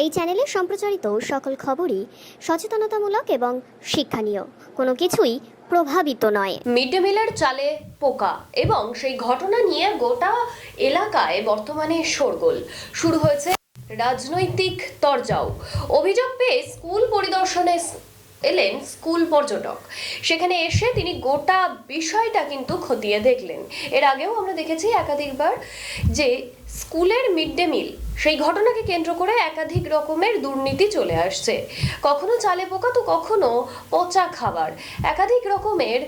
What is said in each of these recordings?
এই চ্যানেলে সম্প্রচারিত সকল খবরই সচেতনতামূলক এবং শিক্ষণীয়, কোনো কিছুই প্রভাবিত নয়। মিড ডে মিলের চালে পোকা এবং সেই ঘটনা নিয়ে গোটা এলাকায় বর্তমানে শোরগোল শুরু হয়েছে। রাজনৈতিক তরজাও। অভিযোগ পেয়ে স্কুল পরিদর্শনে এলেন স্কুল পর্যটক। সেখানে এসে তিনি গোটা বিষয়টা কিন্তু খতিয়ে দেখলেন। এর আগেও আমরা দেখেছি একাধিকবার যে স্কুলের মিড ডে মিল, সেই ঘটনাকে কেন্দ্র করে একাধিক রকমের দুর্নীতি চলে আসছে। কখনো চালে পোকা তো কখনো পচা খাবার, একাধিক রকমের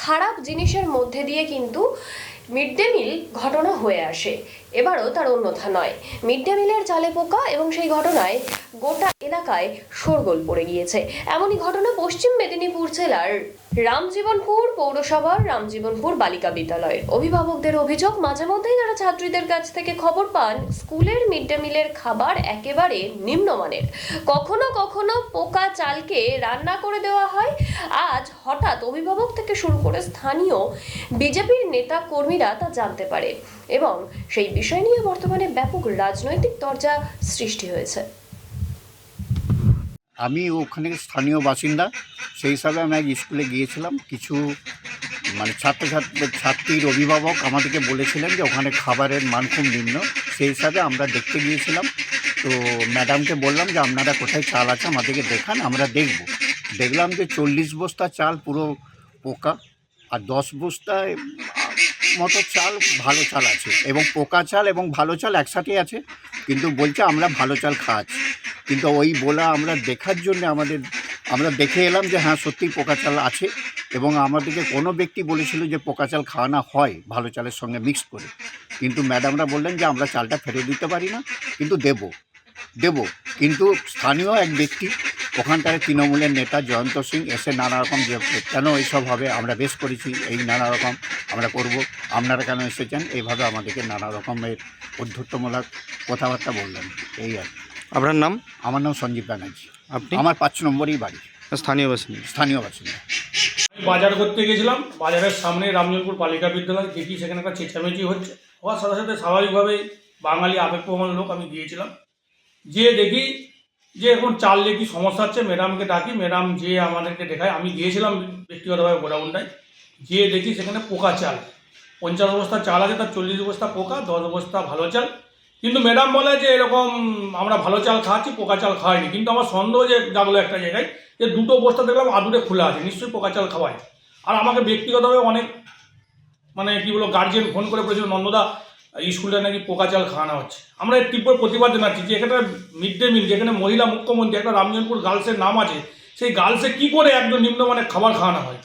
খারাপ জিনিসের মধ্যে দিয়ে কিন্তু মিড ডে মিল ঘটনা হয়ে আসে। এবারও তার অন্যথা নয়। মিড ডে মিলের চালে পোকা এবং সেই ঘটনায় গোটা এলাকায় শোরগোল পড়ে গিয়েছে। এমনই ঘটনা পশ্চিম মেদিনীপুর জেলার রামজীবনপুর পৌরসভার রামজীবনপুর বালিকা বিদ্যালয়ের। অভিভাবকদের অভিযোগ, মাঝে মধ্যেই তারা ছাত্রীদের কাছ থেকে খবর পান স্কুলের মিড ডে মিলের খাবার একেবারে নিম্নমানের। কখনো কখনো পোকা চালকে রান্না করে দেওয়া হয়। আজ হঠাৎ অভিভাবক থেকে শুরু করে স্থানীয় বিজেপির নেতা কর্মীরা তা জানতে পারে এবং সেই বিষয় নিয়ে বর্তমানে ব্যাপক রাজনৈতিক তরজা সৃষ্টি হয়েছে। আমি ওখানে স্থানীয় বাসিন্দা, সেই হিসাবে আমি এক স্কুলে গিয়েছিলাম। কিছু ছাত্রীর অভিভাবক আমাদেরকে বলেছিলেন যে ওখানে খাবারের মান খুব নিম্ন। সেই হিসাবে আমরা দেখতে গিয়েছিলাম। তো ম্যাডামকে বললাম যে আপনারা কোথায় চাল আছে আমাদেরকে দেখান, আমরা দেখলাম যে 40 বস্তা চাল পুরো পোকা, আর 10 বস্তায় মতো চাল ভালো চাল আছে, এবং পোকা চাল এবং ভালো চাল একসাথেই আছে। কিন্তু বলছে আমরা ভালো চাল খাওয়াচ্ছি। কিন্তু ওই বলা আমরা দেখার জন্য আমরা দেখে এলাম যে হ্যাঁ সত্যি পোকা চাল আছে, এবং আমাদেরকে কোনো ব্যক্তি বলেছিল যে পোকা চাল খাওয়ানো হয় ভালো চালের সঙ্গে মিক্স করে। কিন্তু ম্যাডামরা বললেন যে আমরা চালটা ফেরত দিতে পারি না, কিন্তু দেব। কিন্তু স্থানীয় এক ব্যক্তি, ওখানকার তৃণমূলের নেতা জয়ন্ত সিং, এসে নানা রকম যে কেন এইসব হবে, আমরা বেশ করেছি, এই নানা রকম আমরা করব, আপনারা কেন এসেছেন, এইভাবে আমাদেরকে নানা রকমের উদ্ধত্তমূলক কথাবার্তা বললেন। এই আর কি। আপনার নাম? আমার নাম সঞ্জীব ব্যানার্জি। আপনি? আমার 5 নম্বরই বাড়ি। স্থানীয় বাসিন্দা? স্থানীয় বাসিন্দা। বাজার করতে গেছিলাম, বাজারের সামনে রামজীবনপুর বালিকা বিদ্যালয়, দেখি সেখানে একটা চেঁচামেচি হচ্ছে। হওয়ার সাথে সাথে স্বাভাবিকভাবেই বাঙালি আবেগপ্রবণ লোক, আমি গিয়েছিলাম। যেয়ে দেখি যে এখন চাল নিয়ে কী সমস্যা হচ্ছে। ম্যাডামকে ডাকি, ম্যাডাম যে আমাদেরকে দেখায়। আমি গিয়েছিলাম ব্যক্তিগতভাবে গোডাউনটায়, যেয়ে দেখি সেখানে পোকা চাল। 50 বস্তা চাল আছে, তার 40 বস্তা পোকা, 10 বস্তা ভালো চাল। কিন্তু ম্যাডাম বলে যে এরকম আমরা ভালো চাল খাওয়াচ্ছি, পোকা চাল খাওয়াইনি। কিন্তু আমার সন্দেহ যে জাগলো একটা জায়গায়, যে 2টো বস্তা দেখলাম আদুরে খোলা আছে, নিশ্চয়ই পোকা চাল খাওয়ায়। আর আমাকে ব্যক্তিগতভাবে অনেক কী বলবো গার্জিয়ান ফোন করে বলেছিল, নন্দদা স্কুলে নাকি পোকা চাল খাওয়ানো হচ্ছে। আমরা এর তীব্র প্রতিবাদ জানাচ্ছি যে এখানে মিড ডে মিল, যেখানে মহিলা মুখ্যমন্ত্রী, একটা রামজীবনপুর গার্লসের নাম আছে, সেই গার্লসে কী করে একজন নিম্নমানের খাবার খাওয়ানো হয়।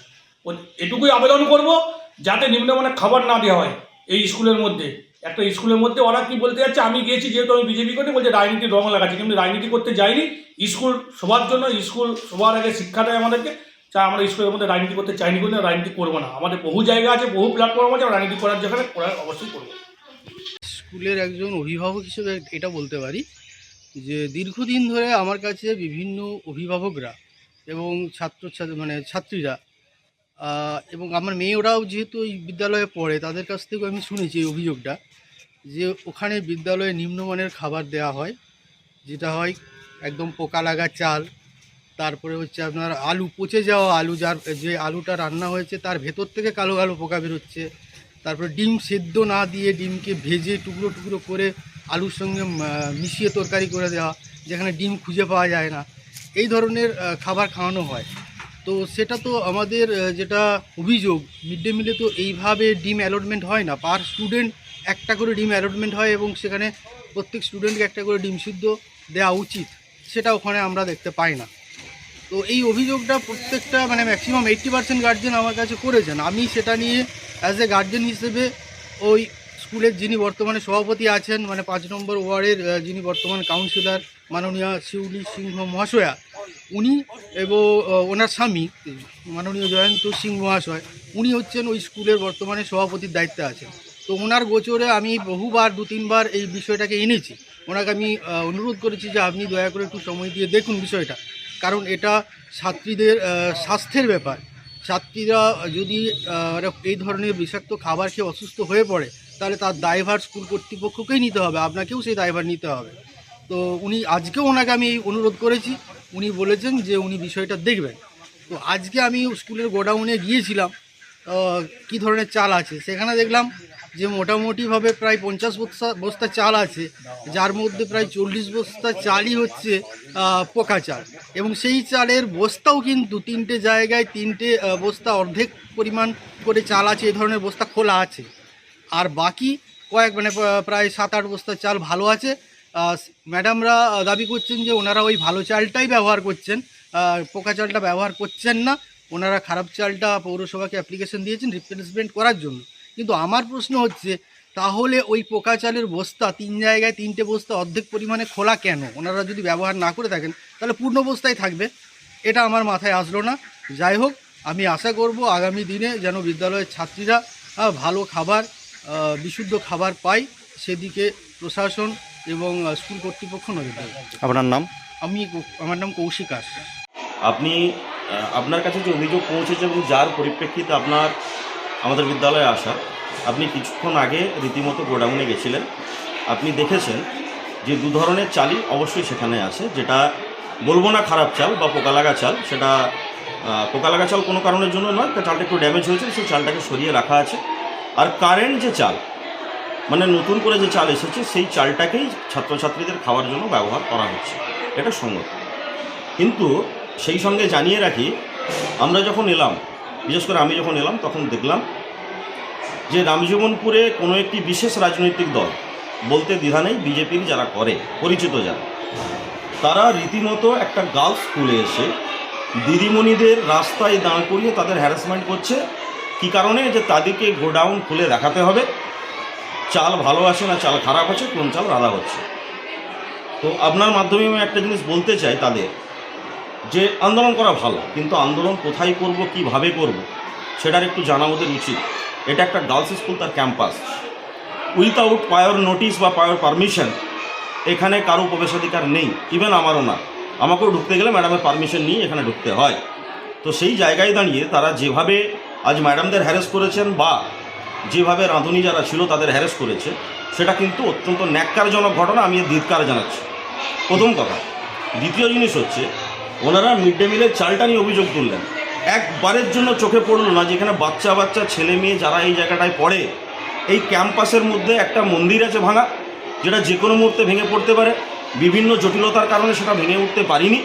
এটুকুই আবেদন করব যাতে নিম্নমানের খাবার না দেওয়া হয় এই স্কুলের মধ্যে। একটা স্কুলের মধ্যে ওরা কি বলতে যাচ্ছে, আমি গিয়েছি যেহেতু আমি বিজেপি করি, বলছে রাজনীতির রং লাগাচ্ছি, কিন্তু রাজনীতি করতে যাইনি। স্কুল সবার জন্য, স্কুল সবার আগে শিক্ষা দেয় আমাদেরকে। চাই আমরা স্কুলের মধ্যে রাজনীতি করতে চাইনি, কিন্তু রাজনীতি করবো না। আমাদের বহু জায়গা আছে, বহু প্ল্যাটফর্ম আছে, রাজনীতি করার যেখানে অবশ্যই করবো। স্কুলের একজন অভিভাবক হিসেবে এটা বলতে পারি যে দীর্ঘদিন ধরে আমার কাছে বিভিন্ন অভিভাবকরা এবং ছাত্রীরা এবং আমার মেয়েরাও যেহেতু এই বিদ্যালয়ে পড়ে, তাদের কাছ থেকেও আমি শুনেছি এই অভিযোগটা, যে ওখানে বিদ্যালয়ে নিম্নমানের খাবার দেওয়া হয়, যেটা হয় একদম পোকা লাগা চাল। তারপরে হচ্ছে আপনার আলু, পচে যাওয়া আলু, যে আলুটা রান্না হয়েছে তার ভেতর থেকে কালো কালো পোকা বেরোচ্ছে। তারপরে ডিম সেদ্ধ না দিয়ে ডিমকে ভেজে টুকরো টুকরো করে আলুর সঙ্গে মিশিয়ে তরকারি করে দেওয়া, যেখানে ডিম খুঁজে পাওয়া যায় না, এই ধরনের খাবার খাওয়ানো হয়। তো সেটা তো আমাদের যেটা অভিযোগ, মিড ডে মিলে তো এইভাবে ডিম অ্যালটমেন্ট হয় না। পার স্টুডেন্ট একটা করে ডিম অ্যালটমেন্ট হয়, এবং সেখানে প্রত্যেক স্টুডেন্টকে একটা করে ডিম সিদ্ধ দেওয়া উচিত, সেটা ওখানে আমরা দেখতে পাই না। তো এই অভিযোগটা প্রত্যেকটা ম্যাক্সিমাম 80% গার্জেন আমার কাছে করেছেন। আমি সেটা নিয়ে অ্যাজ এ গার্জেন হিসেবে ওই স্কুলের যিনি বর্তমানে সভাপতি আছেন, 5 নম্বর ওয়ার্ডের যিনি বর্তমান কাউন্সিলর মাননীয় শিউলি সিংহ মহাশয়া, উনি এবং ওনার স্বামী মাননীয় জয়ন্ত সিং মহাশয়, উনি হচ্ছেন ওই স্কুলের বর্তমানে সভাপতির দায়িত্বে আছেন। তো ওনার গোচরে আমি বহুবার 2-3 বার এই বিষয়টাকে এনেছি। ওনাকে আমি অনুরোধ করেছি যে আপনি দয়া করে একটু সময় দিয়ে দেখুন বিষয়টা, কারণ এটা ছাত্রীদের স্বাস্থ্যের ব্যাপার। ছাত্রীরা যদি এই ধরনের বিষাক্ত খাবার খেয়ে অসুস্থ হয়ে পড়ে, তাহলে তার দায়ভার স্কুল কর্তৃপক্ষকেই নিতে হবে, আপনাকেও সেই দায়ভার নিতে হবে। তো উনি আজকেও ওনাকে আমি এই অনুরোধ করেছি, উনি বলেছেন যে উনি বিষয়টা দেখবেন। তো আজকে আমি স্কুলের গোডাউনে গিয়েছিলাম, কী ধরনের চাল আছে সেখানে দেখলাম যে মোটামুটিভাবে প্রায় 50 বস্তা চাল আছে, যার মধ্যে প্রায় 40 বস্তা চালই হচ্ছে পোকা চাল, এবং সেই চালের বস্তাও কিন্তু 3টে জায়গায় 3টে বস্তা অর্ধেক পরিমাণ করে চাল আছে, এই ধরনের বস্তা খোলা আছে। আর বাকি প্রায় 7-8 বস্তা চাল ভালো আছে। ম্যাডামরা দাবি করছেন যে ওনারা ওই ভালো চালটাই ব্যবহার করছেন, পোকা চালটা ব্যবহার করছেন না। ওনারা খারাপ চালটা পৌরসভাকে অ্যাপ্লিকেশন দিয়েছেন রিপ্লেসমেন্ট করার জন্য। কিন্তু আমার প্রশ্ন হচ্ছে, তাহলে ওই পোকা চালের বস্তা 3 জায়গায় 3টে বস্তা অর্ধেক পরিমাণে খোলা কেন? ওনারা যদি ব্যবহার না করে থাকেন তাহলে পূর্ণ বস্তায় থাকবে। এটা আমার মাথায় আসলো না। যাই হোক, আমি আশা করব আগামী দিনে যেন বিদ্যালয়ের ছাত্রীরা ভালো খাবার, বিশুদ্ধ খাবার পায়, সেদিকে প্রশাসন এবং স্কুল কর্তৃপক্ষ নজর দেবে। আপনার নাম? আমার নাম কৌশিক আস। আপনি আপনার কাছে যে অভিযোগ পৌঁছেছে এবং যার পরিপ্রেক্ষিতে আমাদের বিদ্যালয়ে আসা, আপনি কিছুক্ষণ আগে রীতিমতো গোডাউনে গেছিলেন। আপনি দেখেছেন যে 2 ধরনের চালই অবশ্যই সেখানে আছে, যেটা বলবো না খারাপ চাল বা পোকা লাগা চাল। সেটা পোকা লাগা চাল কোনো কারণের জন্য নয়, চালটা একটু ড্যামেজ হয়েছে, সেই চালটাকে সরিয়ে রাখা আছে। আর কারেন্ট যে চাল, মানে নতুন করে যে চাল এসেছে, সেই চালটাকেই ছাত্রছাত্রীদের খাওয়ার জন্য ব্যবহার করা হচ্ছে, এটা সঙ্গত। কিন্তু সেই সঙ্গে জানিয়ে রাখি, আমরা যখন এলাম, বিশেষ করে আমি যখন এলাম, তখন দেখলাম যে রামজীবনপুরে কোনো একটি বিশেষ রাজনৈতিক দল, বলতে দ্বিধা নেই, বিজেপির যারা করে পরিচিত যারা, তারা রীতিমতো একটা গার্লস স্কুলে এসে দিদিমণিদের রাস্তায় দাঁড় করিয়ে তাদের হ্যারাসমেন্ট করছে। কী কারণে? যে তাদেরকে গোডাউন খুলে দেখাতে হবে চাল ভালো আছে না চাল খারাপ আছে, কোন চাল রাধা হচ্ছে। তো আপনার মাধ্যমে আমি একটা জিনিস বলতে চাই তাদের, যে আন্দোলন করা ভালো, কিন্তু আন্দোলন কোথায় করব, কিভাবে করব, সেটার একটু জানা ওদের উচিত। এটা একটা গার্লস স্কুল, তার ক্যাম্পাস, উইথাউট প্রায়র নোটিশ বা প্রায়র পারমিশন এখানে কারো প্রবেশাধিকার নেই, ইভেন আমারও না। আমাকেও ঢুকতে গেলে ম্যাডামের পারমিশন নিয়ে এখানে ঢুকতে হয়। তো সেই জায়গায় দাঁড়িয়ে তারা যেভাবে আজ ম্যাডামদের হ্যারাস করেছেন, বা যেভাবে রাঁধুনি যারা ছিল তাদের হ্যারাস করেছে, সেটা কিন্তু অত্যন্ত ন্যাক্কারজনক ঘটনা। আমি এর ধিক্কার জানাচ্ছি, প্রথম কথা। দ্বিতীয় জিনিস হচ্ছে, ওনারা মিড ডে মিলের চালটা নিয়ে অভিযোগ তুললেন। একবারের জন্য চোখে পড়লো না যেখানে বাচ্চা ছেলে মেয়ে যারা এই জায়গাটায় পড়ে, এই ক্যাম্পাসের মধ্যে একটা মন্দির আছে ভাঙা, যেটা যে কোনো মুহূর্তে ভেঙে পড়তে পারে। বিভিন্ন জটিলতার কারণে সেটা ভেঙে উঠতে পারিনি।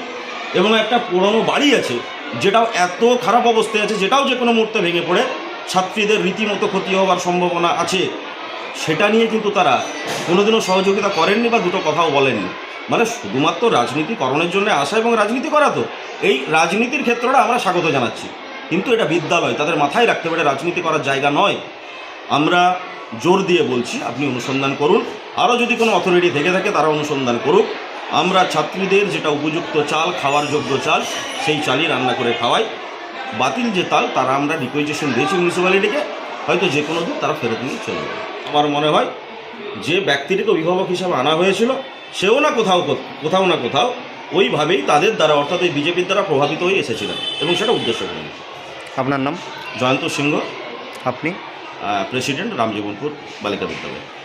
এবং একটা পুরনো বাড়ি আছে, যেটাও এত খারাপ অবস্থায় আছে, যেটাও যে কোনো মুহূর্তে ভেঙে পড়ে ছাত্রীদের রীতিমতো ক্ষতি হওয়ার সম্ভাবনা আছে। সেটা নিয়ে কিন্তু তারা কোনোদিনও সহযোগিতা করেননি বা দুটো কথাও বলেননি। মানে শুধুমাত্র রাজনীতিকরণের জন্য আসা এবং রাজনীতি করা, তো এই রাজনীতির ক্ষেত্রটা আমরা স্বাগত জানাচ্ছি, কিন্তু এটা বিদ্যালয়, তাদের মাথায় রাখতে পারে রাজনীতি করার জায়গা নয়। আমরা জোর দিয়ে বলছি, আপনি অনুসন্ধান করুন, আরও যদি কোনো অথরিটি থেকে থাকে তারা অনুসন্ধান করুক। আমরা ছাত্রীদের যেটা উপযুক্ত চাল, খাওয়ার যোগ্য চাল, সেই চালই রান্না করে খাওয়াই। বাতিল যে তাল, তারা আমরা রিকুইজিশন দিয়েছি মিউনিসিপ্যালিটিকে, হয়তো যে কোনো দিন তারা ফেরত নিয়ে চলে যাবে। আমার মনে হয় যে ব্যক্তিটিকে অভিভাবক হিসাবে আনা হয়েছিল, সেও না কোথাও না কোথাও ওইভাবেই তাদের দ্বারা, অর্থাৎ এই বিজেপির দ্বারা প্রভাবিত হয়ে এসেছিলেন, এবং সেটা উদ্দেশ্য করে। আপনার নাম? জয়ন্ত সিংহ, আপনি? প্রেসিডেন্ট, রামজীবনপুর বালিকা বিদ্যালয়।